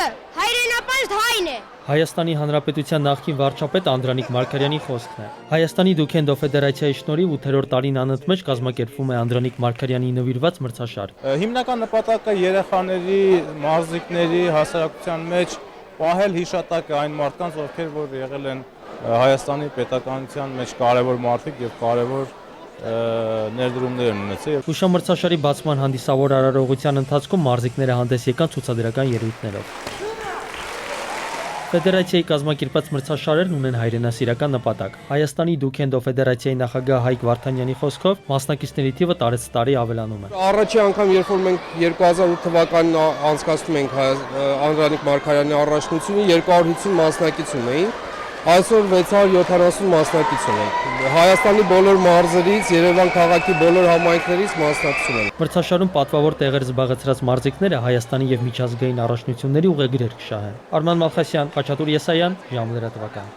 Գյուղը հայրենապաշտ հայն է։ Հայաստանի Հանրապետության նախկին վարչապետ Անդրանիկ Մարգարյանի խոսքն է։ Հայաստանի Դուքենդո ֆեդերացիայի շնորհիվ 8-րդ տարին անընդմեջ կազմակերպվում է Անդրանիկ Մարգարյանի նվիրված մրցաշար։ Հիմնական նպատակը երեխաների, մարզիկների, հասարակության մեջ պահել հիշատակը այն մարդկանց, ովքեր որ եղել են Հայաստանի պետականության մեջ կարևոր մարդիկ եւ կարևոր ներդրումներ են ունեցել։ Հուշամրցաշարի բացման հանդիսավոր արարողության ընթացքում մարզիկները հանդես եկան ցուցադրական ելույթներով։ Ֆեդերացիայի կազմակերպած մրցաշարերն ունեն հայրենասիրական նպատակ։ Հայաստանի Դուքենդո ֆեդերացիայի նախագահ Հայկ Վարդանյանի խոսքով մասնակիցների թիվը տարեցտարի ավելանում է։ Առաջի անգամ, երբ որ մենք 2008 թվականին անցկացնում ենք Անդրանիկ Մարգարյանի առաջնությունը, 250 մասնակից ունեին, այսօր 670 մասնակից ունենք։ Հայաստանի բոլոր մարզերից, Երևան քաղաքի բոլոր համայնքներից մասնակից ունենք։ Մրցաշարում պատվավոր տեղեր զբաղեցրած մարզիկները Հայաստանի եւ միջազգային առաջնությունների ուղեգրեր կշահեն։ Արման Մալխասյան, Խաչատուր Եսայան, ժամլրատվական։